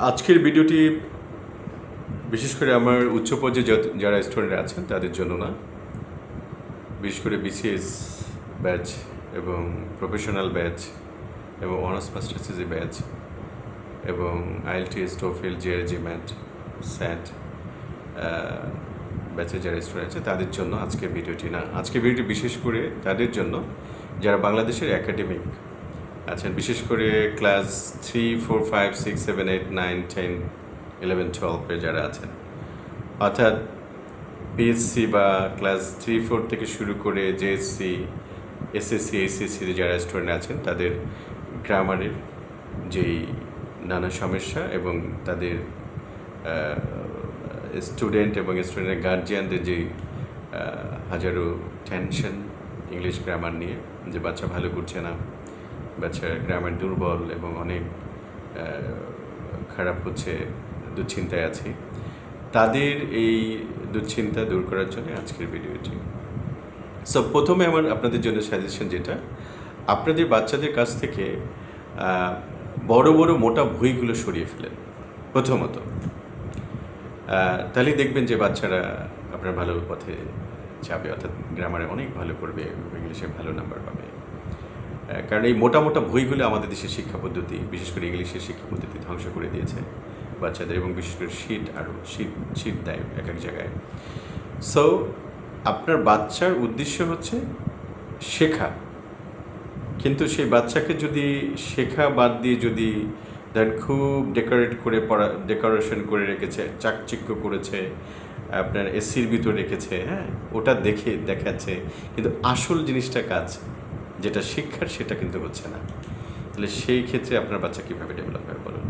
আজকের ভিডিওটি বিশেষ করে আমার উচ্চ পর্যায়ে যারা স্টুডেন্ট আছেন তাদের জন্য না, বিশেষ করে বিসিএস ব্যাচ এবং প্রফেশনাল ব্যাচ এবং অনার্স মাস্টার্স যে ব্যাচ এবং আইএলটিএস টোফেল জেআরজি ম্যাট স্যাট ব্যাচে যারা স্টুডেন্ট আছে তাদের জন্য আজকের ভিডিওটি না। আজকের ভিডিওটি বিশেষ করে তাদের জন্য যারা বাংলাদেশের একাডেমিক আছেন, বিশেষ করে ক্লাস 3, 4, 5, 6, 7, 8, 9, 10, 11, 12 যারা আছেন, অর্থাৎ পিএসসি বা ক্লাস 3, 4 থেকে শুরু করে জেএসসি, এসএসসি, এইচএসসির যারা স্টুডেন্ট আছেন তাদের গ্রামারের যেই নানা সমস্যা এবং তাদের স্টুডেন্ট এবং স্টুডেন্টের গার্জিয়ানদের যেই হাজারো টেনশন ইংলিশ গ্রামার নিয়ে, যে বাচ্চা ভালো করছে না, বাচ্চার গ্রামার দুর্বল এবং অনেক খারাপ হচ্ছে, দুশ্চিন্তায় আছি, তাদের এই দুশ্চিন্তা দূর করার জন্য আজকের ভিডিওটি। সো প্রথমে আমার আপনাদের জন্য সাজেশন যেটা, আপনাদের বাচ্চাদের কাছ থেকে বড় বড় মোটা বইগুলো সরিয়ে ফেলেন প্রথমত। তাহলেই দেখবেন যে বাচ্চারা আপনার ভালো পথে যাবে, অর্থাৎ গ্রামারে অনেক ভালো করবে, ইংলিশে ভালো নাম্বার পাবে। কারণ এই মোটা মোটা বইগুলো আমাদের দেশের শিক্ষা পদ্ধতি, বিশেষ করে ইংলিশের শিক্ষা পদ্ধতি ধ্বংস করে দিয়েছে বাচ্চাদের, এবং বিশেষ করে শীত দেয় এক এক জায়গায়। সো আপনার বাচ্চার উদ্দেশ্য হচ্ছে শেখা, কিন্তু সেই বাচ্চাকে যদি শেখা বাদ দিয়ে যদি খুব ডেকোরেশন করে রেখেছে, চাকচিক্য করেছে, আপনার এসির ভিতর রেখেছে, হ্যাঁ, ওটা দেখাচ্ছে, কিন্তু আসল জিনিসটা কাজ যেটা শিক্ষার সেটা কিন্তু হচ্ছে না, তাহলে সেই ক্ষেত্রে আপনার বাচ্চা কীভাবে ডেভেলপ হবে বলুন?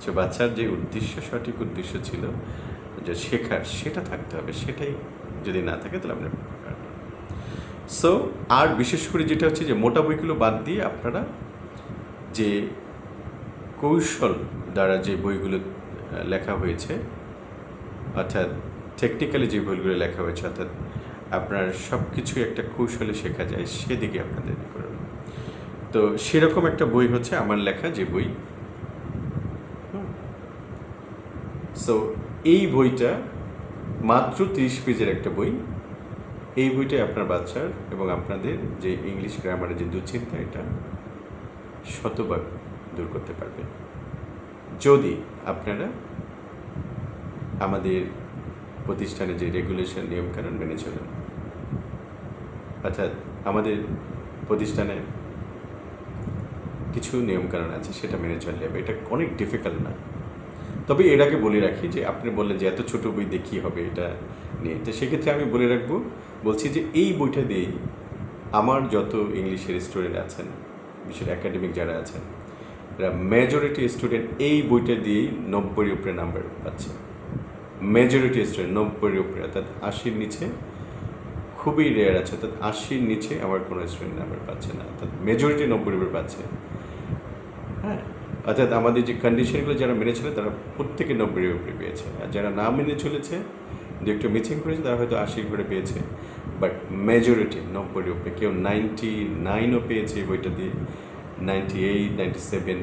তো বাচ্চার যে উদ্দেশ্য, সঠিক উদ্দেশ্য ছিল যে শেখার, সেটা থাকতে হবে, সেটাই যদি না থাকে তাহলে আপনার। সো আর বিশেষ করে যেটা হচ্ছে যে মোটা বইগুলো বাদ দিয়ে আপনারা যে কৌশল দ্বারা যে বইগুলো লেখা হয়েছে, অর্থাৎ টেকনিক্যালি যে বইগুলো লেখা হয়েছে, অর্থাৎ আপনার সব কিছুই একটা কৌশলে শেখা যায়, সেদিকে আপনাদের করবেন। তো সেরকম একটা বই হচ্ছে আমার লেখা যে বই। সো এই বইটা মাত্র 30 পেজের একটা বই। এই বইটাই আপনার বাচ্চার এবং আপনাদের যে ইংলিশ গ্রামারের যে দুশ্চিন্তা, এটা শতভাগ দূর করতে পারবে যদি আপনারা আমাদের প্রতিষ্ঠানে যে রেগুলেশন নিয়মকানুন মেনে চলেন। অর্থাৎ আমাদের প্রতিষ্ঠানে কিছু নিয়মকানুন আছে, সেটা মেনে চললে হবে। এটা অনেক ডিফিকাল্ট না, তবে এর আগে বলে রাখি যে আপনি বললেন যে এত ছোটো বই দিয়ে কী হবে এটা নিয়ে, তো সেক্ষেত্রে আমি বলছি যে এই বইটা দিয়েই আমার যত ইংলিশের স্টুডেন্ট আছেন, বিশেষ একাডেমিক যারা আছেন, এরা মেজরিটি স্টুডেন্ট এই বইটা দিয়েই 90-এর উপরে নাম্বার পাচ্ছে। মেজরিটি স্টুডেন্ট 90-এর উপরে, অর্থাৎ 80-র নিচে খুবই রেয়ার আছে, অর্থাৎ 80-র নিচে আমার কোনো স্টুডেন্ট নাম্বার পাচ্ছে না, অর্থাৎ মেজরিটি 90-এর উপরে পাচ্ছে। হ্যাঁ, অর্থাৎ আমাদের যে কন্ডিশনগুলো যারা মেনে চলে তারা প্রত্যেকে 90-এর উপরে পেয়েছে, আর যারা না মেনে চলেছে, যে একটু মিচিং করেছে, তারা হয়তো 80 করে পেয়েছে, বাট মেজরিটি 90-এর উপরে। কেউ 99ও পেয়েছে এই বইটা দিয়ে, 98, 97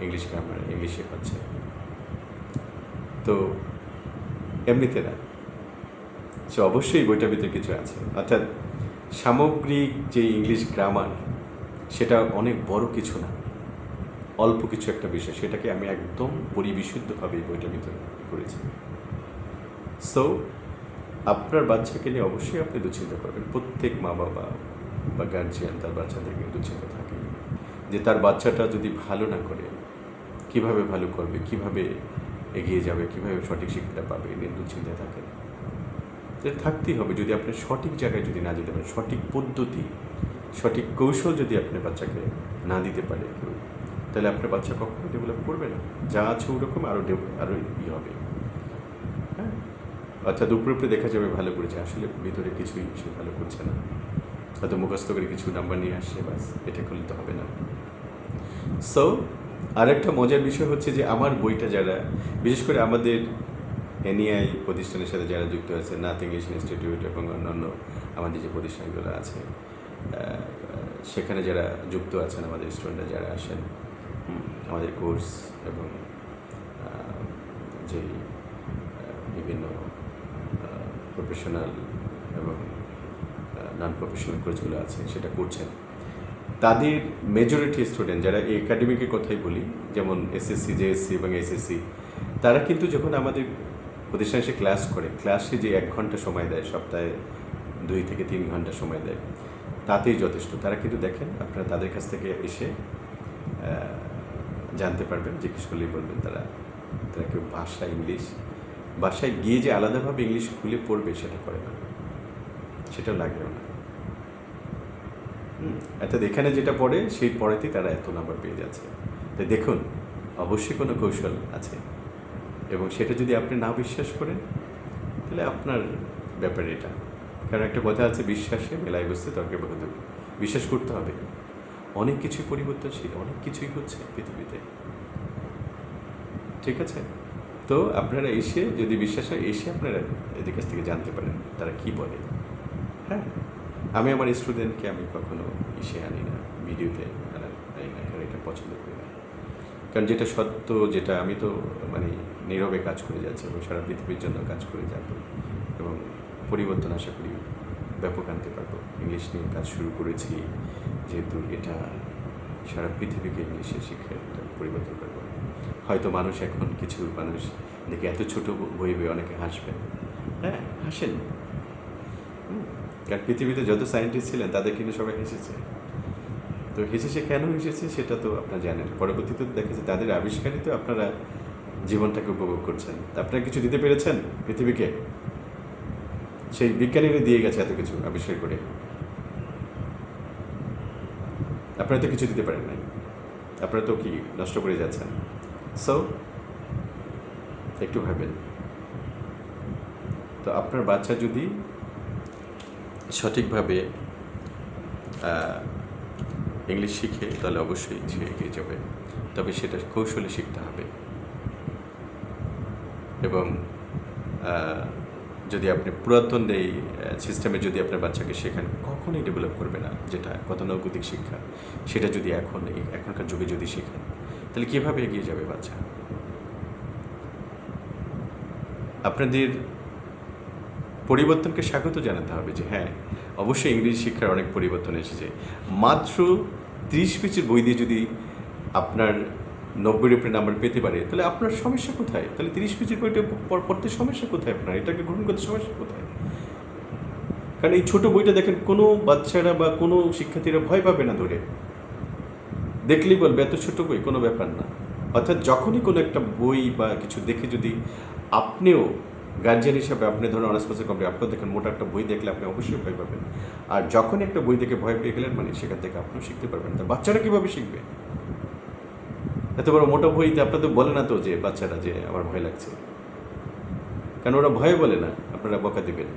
ইংলিশ গ্রামার, ইংলিশে পাচ্ছে। তো এমনিতে না, সে অবশ্যই বইটার ভিতরে কিছু আছে, অর্থাৎ সামগ্রিক যে ইংলিশ গ্রামার সেটা অনেক বড় কিছু না, অল্প কিছু একটা বিষয়, সেটাকে আমি একদম পরিবিশুদ্ধভাবে এই বইটার ভিতরে করেছি। সো আপনার বাচ্চাকে নিয়ে অবশ্যই আপনি দুশ্চিন্তা করবেন। প্রত্যেক মা বাবা বা গার্জিয়ান তার বাচ্চাদেরকে দুশ্চিন্তা থাকে যে তার বাচ্চাটা যদি ভালো না করে কিভাবে ভালো করবে, কিভাবে এগিয়ে যাবে, কিভাবে সঠিক শিক্ষাটা পাবে, এ নিয়ে দুশ্চিন্তা থাকে। এটা থাকতেই হবে। যদি আপনি সঠিক জায়গায় যদি না যেতে পারেন, সঠিক পদ্ধতি, সঠিক কৌশল যদি আপনার বাচ্চাকে না দিতে পারে কেউ, তাহলে আপনার বাচ্চা কখনো ডেভেলপ করবে না। যা আছে ওরকম আরও হবে। হ্যাঁ, অর্থাৎ উপরে দেখা যাবে ভালো করেছে, আসলে ভিতরে কিছুই সে ভালো করছে না, হয়তো মুখস্থ করে কিছু নাম্বার নিয়ে আসছে, বাস, এটা করলে তো হবে না। সো আরেকটা মজার বিষয় হচ্ছে যে আমার বইটা যারা, বিশেষ করে আমাদের এনইআই প্রতিষ্ঠানের সাথে যারা যুক্ত আছে, নাথ ইংলিশ ইনস্টিটিউট এবং অন্যান্য আমাদের যে প্রতিষ্ঠানগুলো আছে, সেখানে যারা যুক্ত আছেন, আমাদের স্টুডেন্টরা যারা আসেন, আমাদের কোর্স এবং যে বিভিন্ন প্রফেশনাল এবং নন প্রফেশনাল কোর্সগুলো আছে সেটা করছেন, তাদের মেজরিটি স্টুডেন্ট যারা এই একাডেমিকের কথাই বলি, যেমন এসএসসি, জেএসসি এবং এসএসসি, তারা কিন্তু যখন আমাদের প্রতিষ্ঠানে এসে ক্লাস করে, ক্লাসে যে 1 ঘন্টা সময় দেয়, সপ্তাহে 2 থেকে 3 ঘন্টা সময় দেয়, তাতেই যথেষ্ট। তারা কিন্তু দেখেন, আপনারা তাদের কাছ থেকে এসে জানতে পারবেন, জিজ্ঞেস করলেই বলবেন তারা কেউ ভাষা ইংলিশ, বাসায় গিয়ে যে আলাদাভাবে ইংলিশ খুলে পড়বে সেটা করে না, সেটা লাগেও না। অর্থাৎ এখানে যেটা পড়ে সেই পড়েতেই তারা এত নাম্বার পেয়ে যাচ্ছে। তাই দেখুন, অবশ্যই কোনো কৌশল আছে, এবং সেটা যদি আপনি না বিশ্বাস করেন তাহলে আপনার ব্যাপার এটা। কারণ একটা কথা আছে, বিশ্বাসে মেলায় বসতে তর্কে বহুদূর। বিশ্বাস করতে হবে, অনেক কিছুই পরিবর্তনশীল, অনেক কিছুই হচ্ছে পৃথিবীতে, ঠিক আছে? তো আপনারা এসে, যদি বিশ্বাস হয়, এসে আপনারা এদের কাছ থেকে জানতে পারেন তারা কি বলে। হ্যাঁ, আমি আমার স্টুডেন্টকে আমি কখনো এসে আনি না, ভিডিওতে আনি না, কারণ এটা পছন্দ করি না। কারণ যেটা সত্য, যেটা আমি তো মানে নীরবে কাজ করে যাচ্ছি এবং সারা পৃথিবীর জন্য কাজ করে যাব, এবং পরিবর্তন আশা করি ব্যাপক আনতে পারবো। ইংলিশ নিয়ে কাজ শুরু করেছি যেহেতু, এটা সারা পৃথিবীকে ইংলিশের শিক্ষায় পরিবর্তন করবো। হয়তো মানুষ, এখন কিছু মানুষ দেখে এত ছোট বই অনেকে হাসবেন। হ্যাঁ, হাসেন, কারণ পৃথিবীতে যত সায়েন্টিস্ট ছিলেন তাদের কিন্তু সবাই হেসেছে। তো হেসেছে কেন হেসেছে সেটা তো আপনারা জানেন। পরবর্তীতে দেখেছে তাদের আবিষ্কারই তো আপনারা জীবনটাকে উপভোগ করছেন। আপনারা কিছু দিতে পেরেছেন পৃথিবীকে? সেই বিজ্ঞানীরা দিয়ে গেছে এত কিছু আবিষ্কার করে, আপনারা তো কিছু দিতে পারেন নাই, আপনারা তো কি নষ্ট করে যাচ্ছেন। সো একটু ভাবেন। তো আপনার বাচ্চা যদি সঠিকভাবে ইংলিশ শিখে তাহলে অবশ্যই সে এগিয়ে যাবে, তবে সেটা কৌশলে শিখতে হবে। এবং যদি আপনি পুরাতন এই সিস্টেমে যদি আপনার বাচ্চাকে শেখান, কখনোই ডেভেলপ করবে না। যেটা গতানুগতিক শিক্ষা, সেটা যদি এখনকার যুগে যদি শেখান, তাহলে কীভাবে এগিয়ে যাবে বাচ্চা? আপনাদের পরিবর্তনকে স্বাগত জানাতে হবে যে হ্যাঁ, অবশ্যই ইংরেজি শিক্ষার অনেক পরিবর্তন এসেছে। মাত্র 30 পেজের বই দিয়ে যদি আপনার 90-এর উপরে নাম্বার পেতে পারে, তাহলে আপনার সমস্যা কোথায়? তাহলে 30 পেজের বইটা পড়তে সমস্যা কোথায়? আপনার এটাকে গ্রহণ করতে সমস্যা কোথায়? কারণ এই ছোটো বইটা দেখেন, কোনো বাচ্চারা বা কোনো শিক্ষার্থীরা ভয় পাবে না, ধরে দেখলেই বলবে এত ছোটো বই, কোনো ব্যাপার না। অর্থাৎ যখনই কোনো একটা বই বা কিছু দেখে যদি আপনিও গার্জিয়ান হিসাবে, আপনি ধরুন অনার্স পাসের কমপ্লিট, আপনিও দেখেন মোটা একটা বই দেখলে আপনি অবশ্যই ভয় পাবেন। আর যখনই একটা বই দেখে ভয় পেয়ে গেলেন, মানে সেখান থেকে আপনিও শিখতে পারবেন। তা বাচ্চারা কীভাবে শিখবে? এত বড় মোটা বইতে আপনাদের বলে না তো যে বাচ্চারা যে আমার ভয় লাগছে, কারণ ওরা ভয়ে বলে না, আপনারা বকা দেবেন,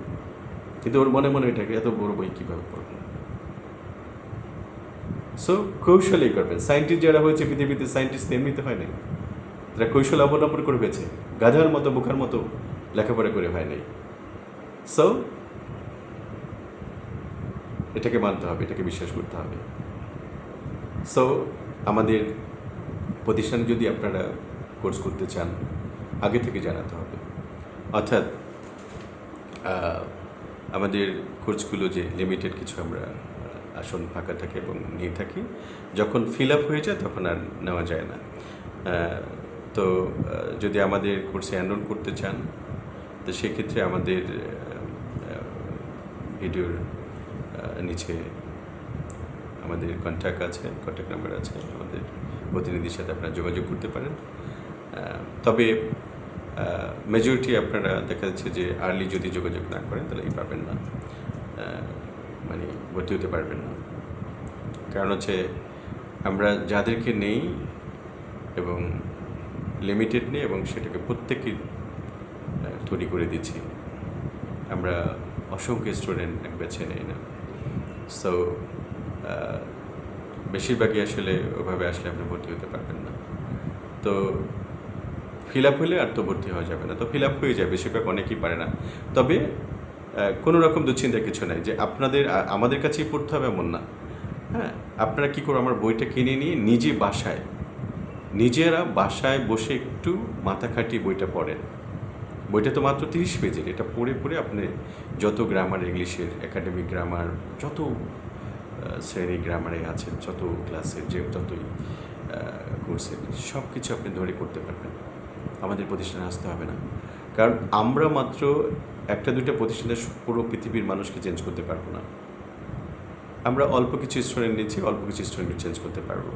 কিন্তু ওর মনে মনে এটাকে এত বড় বই কীভাবে পড়বেন? সো কৌশলেই করবেন। সায়েন্টিস্ট যারা হয়েছে পৃথিবীতে, সায়েন্টিস্ট এমনিতে হয় নাই, তারা কৌশল অবলম্বন করে হয়েছে, গাধার মতো বোকার মতো লেখাপড়া করে হয় নাই। সো এটাকে মানতে হবে, এটাকে বিশ্বাস করতে হবে। সো আমাদের প্রতিষ্ঠানে যদি আপনারা কোর্স করতে চান, আগে থেকে জানাতে হবে। অর্থাৎ আমাদের কোর্সগুলো যে লিমিটেড কিছু আমরা আসন ফাঁকা থাকে এবং নিয়ে থাকি, যখন ফিল আপ হয়ে যায় তখন আর নেওয়া যায় না। তো যদি আমাদের কোর্সে এনরোল করতে চান, তো সেক্ষেত্রে আমাদের ভিডিওর নিচে আমাদের কন্ট্যাক্ট নাম্বার আছে, আমাদের প্রতিনিধির সাথে আপনারা যোগাযোগ করতে পারেন। তবে মেজরিটি আপনারা দেখা যাচ্ছে যে আর্লি যদি যোগাযোগ না করেন তাহলে পাবেন না, মানে ভর্তি হতে পারবেন না। কারণ হচ্ছে আমরা যাদেরকে নেই এবং লিমিটেড নেই, এবং সেটাকে প্রত্যেকেই তৈরি করে দিচ্ছি, আমরা অসংখ্য স্টুডেন্ট বেছে নেই না। সো বেশিরভাগই আসলে ওভাবে আসলে আপনি ভর্তি হতে পারবেন না। তো ফিল আপ হলে আর তো ভর্তি হওয়া যাবে না, তো ফিল আপ হয়ে যায়, বেশিরভাগ অনেকেই পারে না। তবে কোনো রকম দুশ্চিন্তার কিছু নাই যে আমাদের কাছেই পড়তে হবে এমন না। হ্যাঁ, আপনারা কী করো, আমার বইটা কিনে নিয়ে নিজে বাসায় নিজেরা বাসায় বসে একটু মাথা খাটিয়ে বইটা পড়েন। বইটা তো মাত্র 30 পেজের। এটা পড়ে পড়ে আপনি যত গ্রামার, ইংলিশের একাডেমিক গ্রামার, যত শ্রেণী গ্রামারে আছেন, যত ক্লাসের যতই কোর্সের সব কিছু আপনি ধরে করতে পারবেন। আমাদের প্রতিষ্ঠানে আসতে হবে না, কারণ আমরা মাত্র একটা দুইটা প্রতিষ্ঠানের পুরো পৃথিবীর মানুষকে চেঞ্জ করতে পারবো না। আমরা অল্প কিছু স্টুডেন্ট নিচ্ছি, অল্প কিছু স্টুডেন্ট চেঞ্জ করতে পারবো।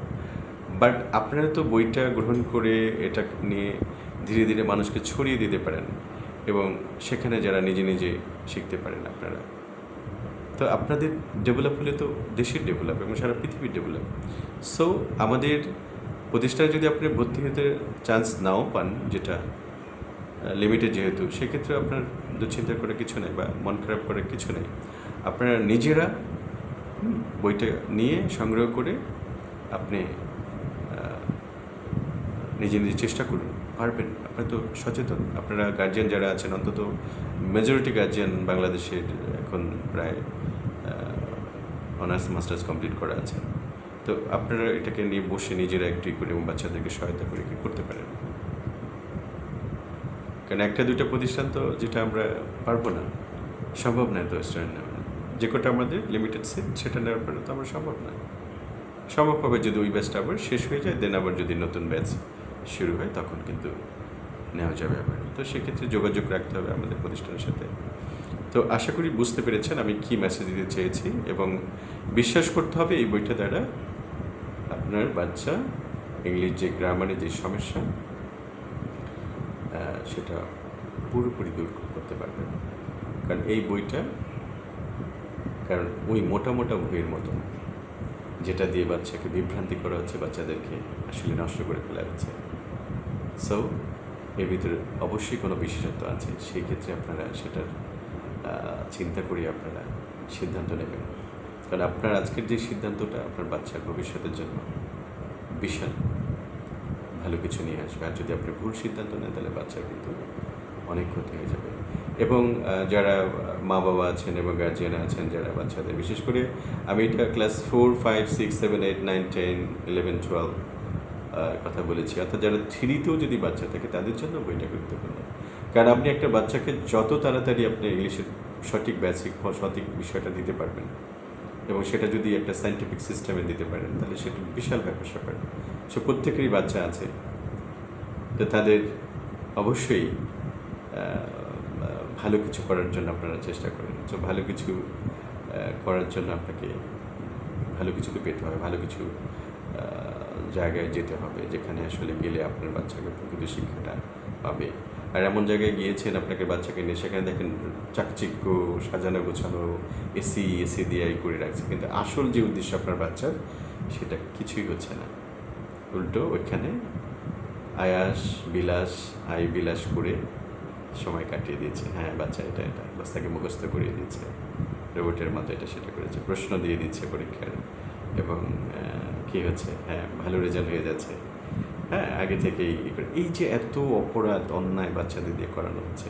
বাট আপনারা তো বইটা গ্রহণ করে এটা নিয়ে ধীরে ধীরে মানুষকে ছড়িয়ে দিতে পারেন, এবং সেখানে যারা নিজে নিজে শিখতে পারেন আপনারা, তো আপনাদের ডেভেলপ হলে তো দেশের ডেভেলপ এবং সারা পৃথিবীর ডেভেলপ। সো আমাদের প্রতিষ্ঠানে যদি আপনি ভর্তি হতে চান্স নাও পান, যেটা লিমিটেড যেহেতু, সেক্ষেত্রে আপনার দুশ্চিন্তা করার কিছু নেই বা মন খারাপ করার কিছু নেই। আপনারা নিজেরা বইটা নিয়ে সংগ্রহ করে আপনি নিজে নিজে চেষ্টা করুন, পারবেন। আপনারা তো সচেতন, আপনারা গার্জিয়ান যারা আছেন, অন্তত মেজরিটি গার্জিয়ান বাংলাদেশের এখন প্রায় অনার্স মাস্টার্স কমপ্লিট করা আছে। তো আপনারা এটাকে নিয়ে বসে নিজেরা একটু করে এবং বাচ্চাদেরকে সহায়তা করে কি করতে পারেন। কারণ একটা দুইটা প্রতিষ্ঠান তো যেটা আমরা পারবো না, সম্ভব নয় তো স্টুডেন্ট নেওয়া। যে কটা আমাদের লিমিটেড সিট সেটা নেওয়ার পরে তো আমরা সম্ভব নয়। সম্ভব হবে যদি ওই ব্যাচটা আবার শেষ হয়ে যায়, দেন আবার যদি নতুন ব্যাচ শুরু হয় তখন কিন্তু নেওয়া যাবে আবার। তো সেক্ষেত্রে যোগাযোগ রাখতে হবে আমাদের প্রতিষ্ঠানের সাথে। তো আশা করি বুঝতে পেরেছেন আমি কি মেসেজ দিতে চেয়েছি, এবং বিশ্বাস করতে হবে এই বইটা দ্বারা আপনার বাচ্চা ইংলিশ যে গ্রামারে যে সমস্যা সেটা পুরোপুরি দূর করতে পারবেন। কারণ এই বইটা, কারণ ওই মোটা মোটা বইয়ের মতো যেটা দিয়ে বাচ্চাকে বিভ্রান্তি করা হচ্ছে, বাচ্চাদেরকে আসলে নষ্ট করে ফেলা হচ্ছে। সো এর ভিতরে অবশ্যই কোনো বিশেষত্ব আছে, সেই ক্ষেত্রে আপনারা সেটার চিন্তা করে আপনারা সিদ্ধান্ত নেবেন। কারণ আপনার আজকের যে সিদ্ধান্তটা আপনার বাচ্চার ভবিষ্যতের জন্য বিশাল ভালো কিছু নিয়ে আসবে। আর যদি আপনি ভুল সিদ্ধান্ত নেন তাহলে বাচ্চার কিন্তু অনেক ক্ষতি হয়ে যাবে। এবং যারা মা বাবা আছেন এবং গার্জিয়ান আছেন যারা বাচ্চাদের, বিশেষ করে আমি এটা ক্লাস 4, 5, 6, 7, 8, 9, 10, 11, 12 কথা বলেছি। অর্থাৎ যারা 3তেও যদি বাচ্চা থাকে তাদের জন্য বইটা গুরুত্বপূর্ণ। কারণ আপনি একটা বাচ্চাকে যত তাড়াতাড়ি আপনি ইংলিশের সঠিক বেসিক সঠিক বিষয়টা দিতে পারবেন, এবং সেটা যদি একটা সায়েন্টিফিক সিস্টেমে দিতে পারেন, তাহলে সেটা বিশাল ব্যাপার স্যাপার। সো প্রত্যেকেরই বাচ্চা আছে, তো তাদের অবশ্যই ভালো কিছু করার জন্য আপনারা চেষ্টা করেন। তো ভালো কিছু করার জন্য আপনাকে ভালো কিছু তো পেতে হবে, ভালো কিছু জায়গায় যেতে হবে যেখানে আসলে গেলে আপনার বাচ্চাকে প্রকৃত শিক্ষাটা পাবে। আর এমন জায়গায় গিয়েছেন আপনাকে বাচ্চাকে নিয়ে, সেখানে দেখেন চাকচিক্য সাজানো গোছানো এসি দিয়ে করে রাখছে, কিন্তু আসল যে উদ্দেশ্য আপনার বাচ্চার সেটা কিছুই হচ্ছে না। উল্টো ওইখানে বিলাস করে সময় কাটিয়ে দিয়েছে। হ্যাঁ, বাচ্চা এটা বাচ্চাকে মুখস্থ করিয়ে দিচ্ছে, রোবটের মতো এটা সেটা করেছে, প্রশ্ন দিয়ে দিচ্ছে পরীক্ষার, এবং কী হচ্ছে, হ্যাঁ ভালো রেজাল্ট হয়ে যাচ্ছে। হ্যাঁ, আগে থেকেই এই যে এত অপরাধ অন্যায় বাচ্চাদের দিয়ে করানো হচ্ছে,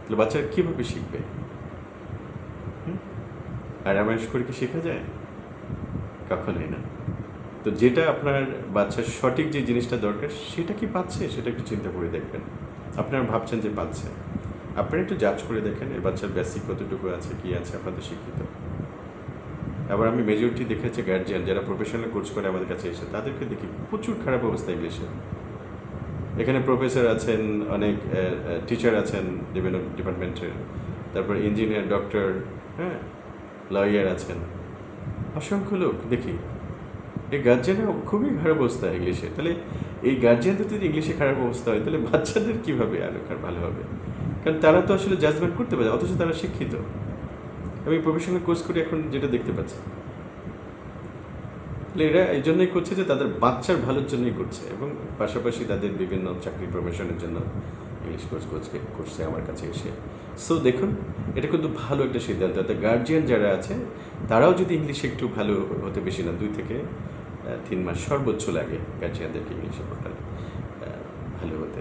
তাহলে বাচ্চারা কীভাবে শিখবে? আর রামায়ণ করে কি শেখা যায়? কখনোই না। তো যেটা আপনার বাচ্চার সঠিক যে জিনিসটা দরকার সেটা কি পাচ্ছে, সেটা একটু চিন্তা করে দেখবেন। আপনারা ভাবছেন যে পাচ্ছে, আপনারা একটু জাজ করে দেখেন এই বাচ্চার বেসিক কতটুকু আছে, কি আছে, আপনাদের শিক্ষিত। আবার আমি মেজরিটি দেখেছি গার্জিয়ান যারা প্রফেশনাল কোর্স করে আমাদের কাছে এসে, তাদেরকে দেখি প্রচুর খারাপ অবস্থা ইংলিশে। এখানে প্রফেসর আছেন, অনেক টিচার আছেন বিভিন্ন ডিপার্টমেন্টের, তারপর ইঞ্জিনিয়ার, ডক্টর, হ্যাঁ লয়ার আছেন, অসংখ্য লোক দেখি। এই গার্জিয়ানের খুবই খারাপ অবস্থা ইংলিশে। তাহলে এই গার্জিয়ানদের যদি ইংলিশে খারাপ অবস্থা হয়, তাহলে বাচ্চাদের কীভাবে আরও ভালো হবে? কারণ তারা তো আসলে জাজমেন্ট করতে পারে, অথচ তারা শিক্ষিত। আমি প্রফেশনাল কোর্স করে এখন যেটা দেখতে পাচ্ছি, তাহলে এরা এই জন্যই করছে যে তাদের বাচ্চার ভালোর জন্যই করছে, এবং পাশাপাশি তাদের বিভিন্ন চাকরি প্রমোশনের জন্য ইংলিশ কোর্স করছে আমার কাছে এসে। সো দেখুন, এটা কিন্তু ভালো একটা সিদ্ধান্ত। অর্থাৎ গার্জিয়ান যারা আছে তারাও যদি ইংলিশে একটু ভালো হতে, বেশি না 2 থেকে 3 মাস সর্বোচ্চ লাগে গার্জিয়ানদেরকে ইংলিশে ভালো হতে,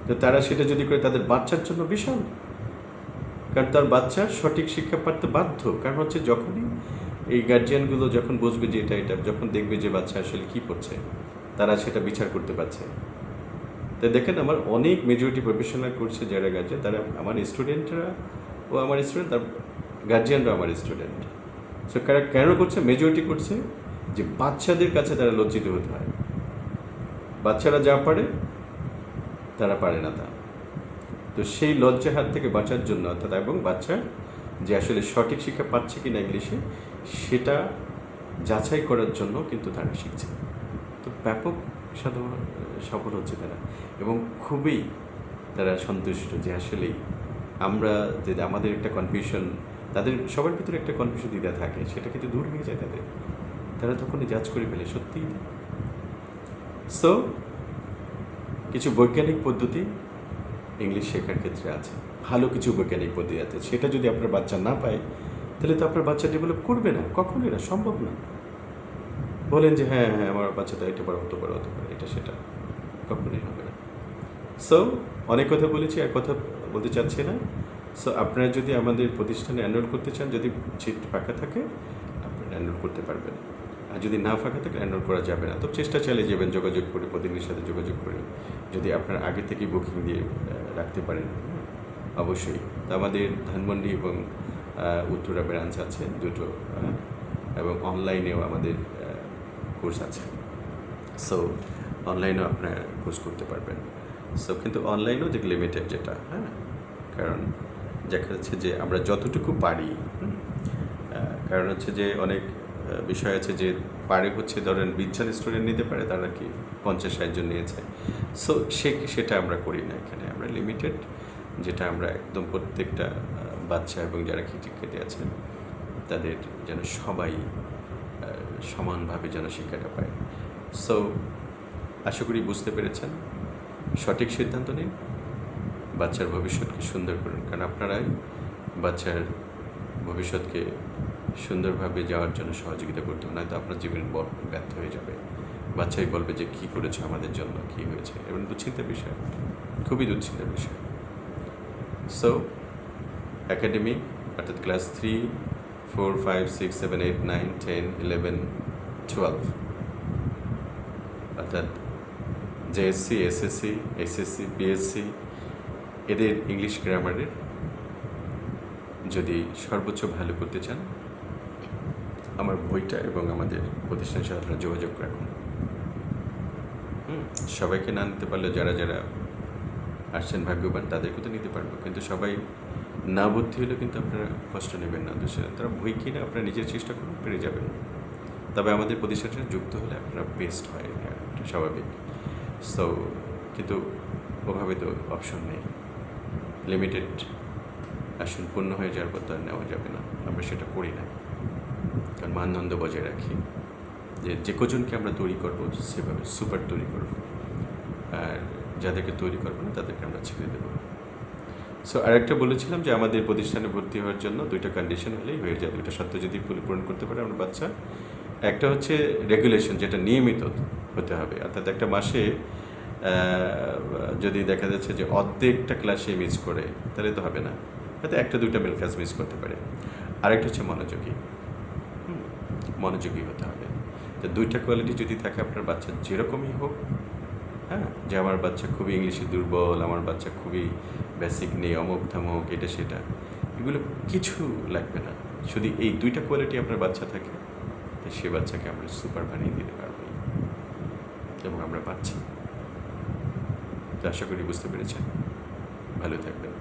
তো তারা সেটা যদি করে তাদের বাচ্চার জন্য বিশাল। কারণ তার বাচ্চা সঠিক শিক্ষা পাতে বাধ্য। কারণ হচ্ছে যখনই এই গার্জিয়ানগুলো যখন বুঝবে যে এটা যখন দেখবে যে বাচ্চা আসলে কী করছে, তারা সেটা বিচার করতে পারছে। তাই দেখেন, আমার অনেক মেজরিটি প্রফেশনাল করছে যারা গার্জিয়ান, তারা আমার স্টুডেন্টরা ও আমার স্টুডেন্ট, তার গার্জিয়ানরা আমার স্টুডেন্ট। সো কেন করছে? মেজরিটি করছে যে বাচ্চাদের কাছে তারা লজ্জিত হতে হয়। বাচ্চারা যা পারে তারা পারে না তা। তো সেই লজ্জার হাত থেকে বাঁচার জন্য, অর্থাৎ এবং বাচ্চা যে আসলে সঠিক শিক্ষা পাচ্ছে কিনা ইংলিশে, সেটা যাচাই করার জন্য কিন্তু তারা শিখছে। তো ব্যাপক সফল হচ্ছে তারা, এবং খুবই তারা সন্তুষ্ট যে আসলেই আমরা যে আমাদের একটা কনফিউশন, তাদের সবার ভিতরে একটা কনফিউশন দ্বিধা থাকে, সেটা কিন্তু দূর হয়ে যায় তাদের। তারা তখনই জাজ করে ফেলে সত্যিই। সো কিছু বৈজ্ঞানিক পদ্ধতি ইংলিশ শেখার ক্ষেত্রে আছে, ভালো কিছু বৈজ্ঞানিক পদ্ধতি আছে। সেটা যদি আপনার বাচ্চা না পায়, তাহলে তো আপনার বাচ্চা ডেভেলপ করবে না, কখনোই না, সম্ভব না। বলেন যে হ্যাঁ হ্যাঁ আমার বাচ্চাটা এটা হতে পারে, এটা সেটা কখনোই হবে না। সো অনেক কথা বলেছি, আর কথা বলতে চাচ্ছি না। সো আপনারা যদি আমাদের প্রতিষ্ঠানে এনরোল করতে চান, যদি সিট ফাঁকা থাকে আপনারা এনরোল করতে পারবেন, আর যদি না ফাঁকা থাকে এনরোল করা যাবে না। তো চেষ্টা চালিয়ে যাবেন, যোগাযোগ করে, প্রতিনিধির সাথে যোগাযোগ করে, যদি আপনার আগে থেকেই বুকিং দিয়ে রাখতে পারেন অবশ্যই। তো আমাদের ধানমন্ডি এবং উত্তরা ব্রাঞ্চ আছে দুটো, এবং অনলাইনেও আমাদের কোর্স আছে। সো অনলাইনেও আপনারা কোর্স করতে পারবেন। সো কিন্তু অনলাইনেও যে লিমিটেড যেটা, কারণ দেখা যাচ্ছে যে আমরা যতটুকু পারি, কারণ হচ্ছে যে অনেক বিষয় আছে যে পারে হচ্ছে ধরেন 20 জন স্টুডেন্ট নিতে পারে, তারা কি 50-60 জন নিয়েছে। সো সেটা আমরা করি না এখানে, আমরা লিমিটেড, যেটা আমরা একদম প্রত্যেকটা বাচ্চা এবং যারা খেতে আছে তাদের যেন সবাই সমানভাবে যেন শিক্ষাটা পায়। সো আশা করি বুঝতে পেরেছেন। সঠিক সিদ্ধান্ত নিন, বাচ্চার ভবিষ্যৎকে সুন্দর করুন, কারণ আপনারাই বাচ্চার ভবিষ্যৎকে সুন্দরভাবে যাওয়ার জন্য সহযোগিতা করতে হবে, নয়তো আপনার জীবন ব্যর্থ হয়ে যাবে। বাচ্চাই বলবে যে কী করেছে আমাদের জন্য, কী হয়েছে, এবং দুশ্চিন্তার বিষয়, খুবই দুশ্চিন্তার বিষয়। সো একাডেমি, অর্থাৎ ক্লাস 3, 4, 5, 6, 7, 8, 9, 10, 11, 12, অর্থাৎ জেএসসি, এসএসসি, এসএসসি, পিএসসি, এদের ইংলিশ গ্রামারের যদি সর্বোচ্চ ভালো করতে চান, আমার বইটা এবং আমাদের প্রতিষ্ঠানের সাথে আপনারা যোগাযোগ রাখুন। সবাইকে না নিতে পারলে যারা যারা আসছেন ভাগ্যবান, তাদেরকে তো নিতে পারবো, কিন্তু সবাই না ভর্তি হলেও কিন্তু আপনারা কষ্ট নেবেন না। তারা বই কিনে আপনারা নিজের চেষ্টা করুন, পেরে যাবেন। তবে আমাদের প্রতিষ্ঠানের সাথে যুক্ত হলে আপনারা বেস্ট হয়, এটা স্বাভাবিক। সো কিন্তু ওভাবে তো অপশন নেই, লিমিটেড আসন পূর্ণ হয়ে যাওয়ার পর তো আর নেওয়া যাবে না, আমরা সেটা করি না। কারণ মানদণ্ড বজায় রাখি, যে কজনকে আমরা তৈরি করবো সেভাবে সুপার তৈরি করব, আর যাদেরকে তৈরি করবো না তাদেরকে আমরা ছেড়ে দেবো। সো আরেকটা বলেছিলাম যে আমাদের প্রতিষ্ঠানে ভর্তি হওয়ার জন্য 2টা কন্ডিশন হলেই হয়ে যায়, 2টা শর্ত যদি পূরণ করতে পারে আমরা বাচ্চা। একটা হচ্ছে রেগুলেশন, যেটা নিয়মিত হতে হবে, অর্থাৎ একটা মাসে যদি দেখা যাচ্ছে যে অর্ধেকটা ক্লাসে মিস করে, তাহলে তো হবে না, হয়তো 1-2টা মেল ক্লাস মিস করতে পারে। আরেকটা হচ্ছে মনোযোগী হতে হবে। তো 2টা কোয়ালিটি যদি থাকে আপনার বাচ্চা যেরকমই হোক, যে আমার বাচ্চা খুবই ইংলিশে দুর্বল, আমার বাচ্চা খুবই বেসিক নেই, অমুক থামুক, এটা সেটা, এগুলো কিছু লাগবে না। যদি এই 2টা কোয়ালিটি আপনার বাচ্চা থাকে, তো সে বাচ্চাকে আমরা সুপার বানিয়ে দিতে পারবো, এবং আমরা পাচ্ছি। তো আশা করি বুঝতে পেরেছেন। ভালো থাকবেন।